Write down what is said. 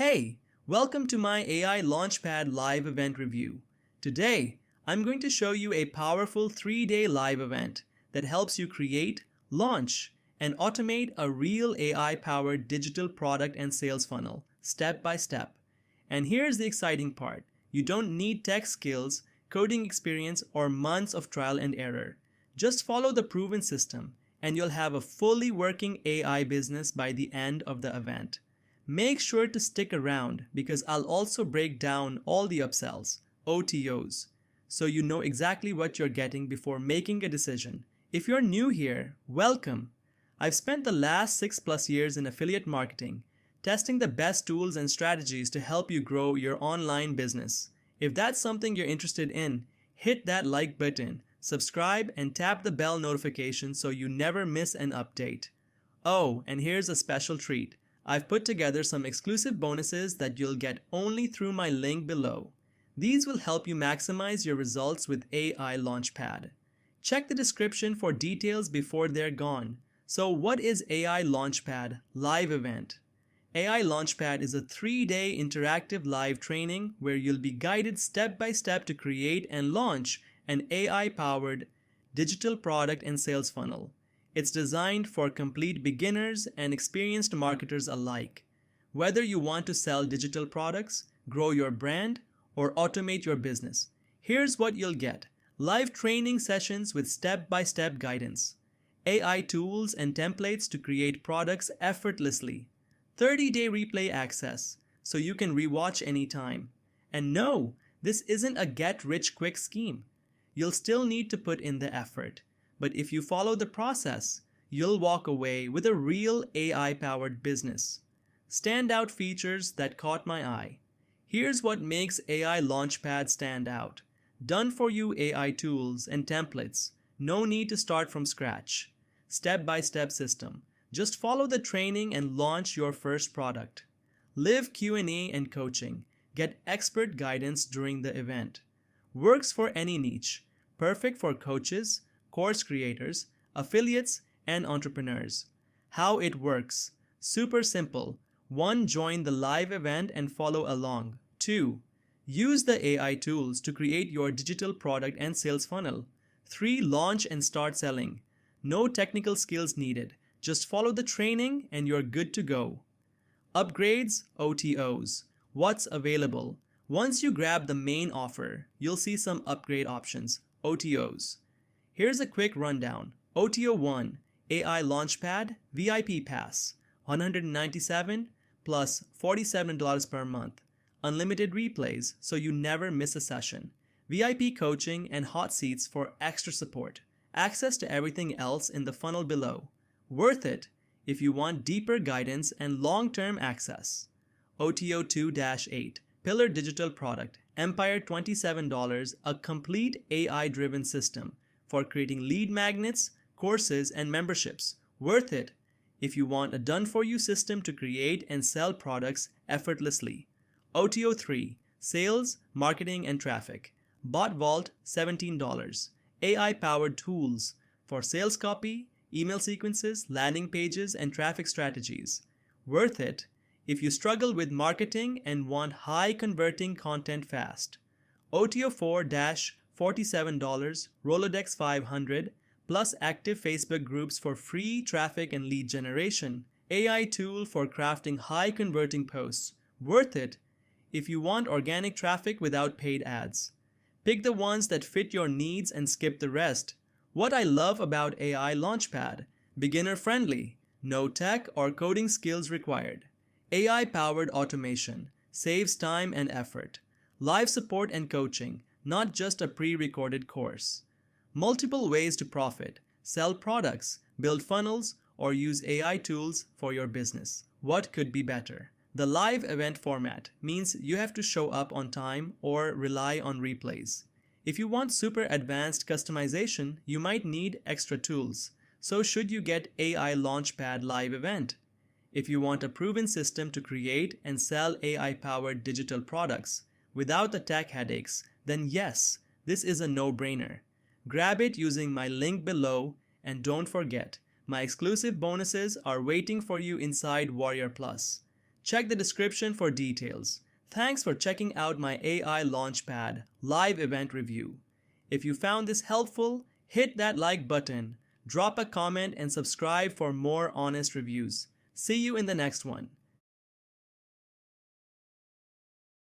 Hey, welcome to my AI Launchpad Live Event review. Today, I'm going to show you a powerful 3-day live event that helps you create, launch, and automate a real AI-powered digital product and sales funnel, step by step. And here's the exciting part. You don't need tech skills, coding experience, or months of trial and error. Just follow the proven system, and you'll have a fully working AI business by the end of the event. Make sure to stick around because I'll also break down all the upsells, OTOs, so you know exactly what you're getting before making a decision. If you're new here, welcome. I've spent the last 6+ years in affiliate marketing, testing the best tools and strategies to help you grow your online business. If that's something you're interested in, hit that like button, subscribe, and tap the bell notification so you never miss an update. Oh, and here's a special treat. I've put together some exclusive bonuses that you'll get only through my link below. These will help you maximize your results with AI Launchpad. Check the description for details before they're gone. So what is AI Launchpad Live Event? AI Launchpad is a 3-day interactive live training where you'll be guided step by step to create and launch an AI-powered digital product and sales funnel. It's designed for complete beginners and experienced marketers alike. Whether you want to sell digital products, grow your brand, or automate your business, here's what you'll get. Live training sessions with step-by-step guidance, AI tools and templates to create products effortlessly, 30-day replay access so you can rewatch anytime. And no, this isn't a get-rich-quick scheme. You'll still need to put in the effort. But if you follow the process, you'll walk away with a real AI-powered business. Standout features that caught my eye. Here's what makes AI Launchpad stand out. Done-for-you AI tools and templates. No need to start from scratch. Step-by-step system. Just follow the training and launch your first product. Live Q&A and coaching. Get expert guidance during the event. Works for any niche. Perfect for coaches, course creators, affiliates, and entrepreneurs. How it works. Super simple. 1. Join the live event and follow along. 2. Use the AI tools to create your digital product and sales funnel. 3. Launch and start selling. No technical skills needed. Just follow the training and you're good to go. Upgrades, OTOs. What's available? Once you grab the main offer, you'll see some upgrade options, OTOs. Here's a quick rundown. OTO 1, AI Launchpad VIP Pass, $197 plus $47 per month. Unlimited replays so you never miss a session. VIP coaching and hot seats for extra support. Access to everything else in the funnel below. Worth it if you want deeper guidance and long-term access. OTO 2-8, Pillar Digital Product, Empire $27, a complete AI-driven system for creating lead magnets, courses, and memberships. Worth it if you want a done-for-you system to create and sell products effortlessly. OTO 3, Sales, Marketing, and Traffic. Bot Vault $17, AI-powered tools for sales copy, email sequences, landing pages, and traffic strategies. Worth it if you struggle with marketing and want high-converting content fast. OTO 4-$47, Rolodex 500, plus active Facebook groups for free traffic and lead generation. AI tool for crafting high-converting posts. Worth it if you want organic traffic without paid ads. Pick the ones that fit your needs and skip the rest. What I love about AI Launchpad: beginner-friendly, no tech or coding skills required. AI-powered automation, saves time and effort. Live support and coaching, not just a pre-recorded course. Multiple ways to profit, sell products, build funnels, or use AI tools for your business. What could be better? The live event format means you have to show up on time or rely on replays. If you want super advanced customization, you might need extra tools. So should you get AI Launchpad Live Event? If you want a proven system to create and sell AI-powered digital products without the tech headaches, then yes, this is a no-brainer. Grab it using my link below, and don't forget, my exclusive bonuses are waiting for you inside Warrior Plus. Check the description for details. Thanks for checking out my AI Launchpad live event review. If you found this helpful, hit that like button, drop a comment, and subscribe for more honest reviews. See you in the next one.